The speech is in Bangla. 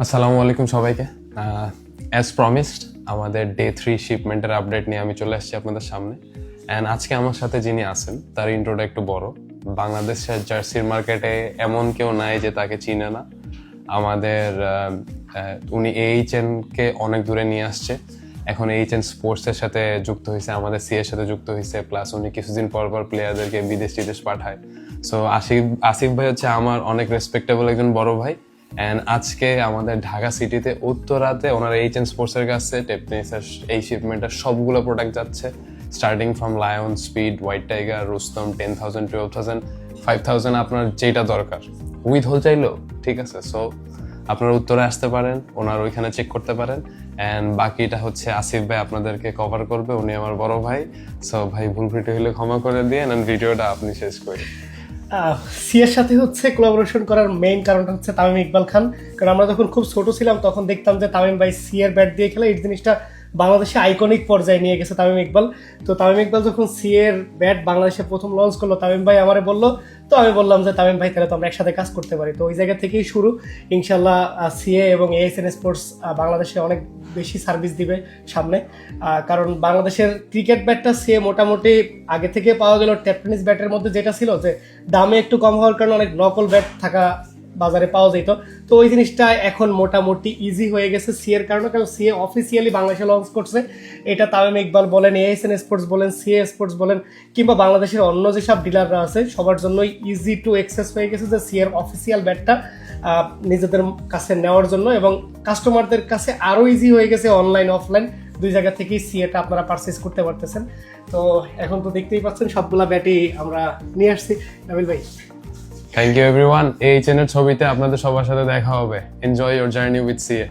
আসসালামু আলাইকুম সবাইকে। অ্যাজ প্রমিসড আমাদের ডে 3 শিপমেন্টের আপডেট নিয়ে আমি চলে আসছি আপনাদের সামনে। অ্যান্ড আজকে আমার সাথে যিনি আছেন তার ইন্ট্রোটা একটু বড়। বাংলাদেশের জার্সির মার্কেটে এমন কেউ নাই যে তাকে চিনে না। আমাদের উনি AHN-কে অনেক দূরে নিয়ে আসছে। এখন AHN স্পোর্টসের সাথে যুক্ত হয়েছে, আমাদের সিএর সাথে যুক্ত হয়েছে, প্লাস উনি কিছুদিন পর পর প্লেয়ারদেরকে বিদেশ পাঠায়। সো আসিফ ভাই হচ্ছে আমার অনেক রেসপেক্টেবল একজন বড় ভাই। অ্যান্ড আজকে আমাদের ঢাকা সিটিতে উত্তরাতে ওনার AHN স্পোর্টসের কাছে টেপটেনিসের এই শিপমেন্টের সবগুলো প্রোডাক্ট যাচ্ছে, starting from lion, speed, white tiger, Rustam, 10,000, 12,000, 5,000 আপনার যেটা দরকার উইথ হোল চাইলেও ঠিক আছে। সো আপনারা উত্তরে আসতে পারেন, ওনার ওইখানে চেক করতে পারেন। অ্যান্ড বাকিটা হচ্ছে আসিফ ভাই আপনাদেরকে কভার করবে, উনি আমার বড় ভাই। সো ভাই ভুল ত্রুটি হলে ক্ষমা করে দিয়ে ভিডিওটা আপনি শেষ করেন। সিএর সাথে হচ্ছে কোলাবোরেশন করার মেইন কারণটা হচ্ছে তামিম ইকবাল খান। কারণ আমরা যখন খুব ছোট ছিলাম তখন দেখতাম যে তামিম ভাই সিএর ব্যাট দিয়ে খেলে, এই জিনিসটা বাংলাদেশে আইকনিক পর্যায়ে নিয়ে গেছে তামিম ইকবাল। তো তামিম ইকবাল যখন সিএর ব্যাট বাংলাদেশে প্রথম লঞ্চ করলো, তামিম ভাই আমারে বললো, তো আমি বললাম যে তামিম ভাই তাহলে তো আমরা একসাথে কাজ করতে পারি। তো ওই জায়গা থেকেই শুরু। ইনশাল্লাহ সিএ এবং AHN স্পোর্টস বাংলাদেশে অনেক বেশি সার্ভিস দিবে সামনে। কারণ বাংলাদেশের ক্রিকেট ব্যাটটা সিএ মোটামুটি আগে থেকে পাওয়া গেল টেপটেনিস ব্যাটের মধ্যে যেটা ছিল যে দামে একটু কম হওয়ার কারণে অনেক নকল ব্যাট থাকা বাজারে পাওয়া যেত। তো ওই জিনিসটা এখন মোটামুটি ইজি হয়ে গেছে সিএর কারণে, কারণ সিএ অফিসিয়ালি বাংলাদেশে লঞ্চ করছে। এটা তামিম ইকবাল বলেন, AHN স্পোর্টস বলেন, সিএ স্পোর্টস বলেন, কিংবা বাংলাদেশের অন্য যেসব ডিলাররা আছে সবার জন্যই ইজি টু অ্যাক্সেস হয়ে গেছে যে সিএর অফিসিয়াল ব্যাটটা নিজেদের কাছে নেওয়ার জন্য, এবং কাস্টমারদের কাছে আরও ইজি হয়ে গেছে অনলাইন অফলাইন দুই জায়গা থেকেই সিএটা আপনারা পারচেস করতে পারতেছেন। তো এখন তো দেখতেই পাচ্ছেন সবগুলা ব্যাটই আমরা নিয়ে আসছি। নাবিল ভাই, থ্যাংক ইউ এভরিওয়ান। AHN এর ছবিতে আপনাদের সবার সাথে দেখা হবে। Enjoy your journey with CA.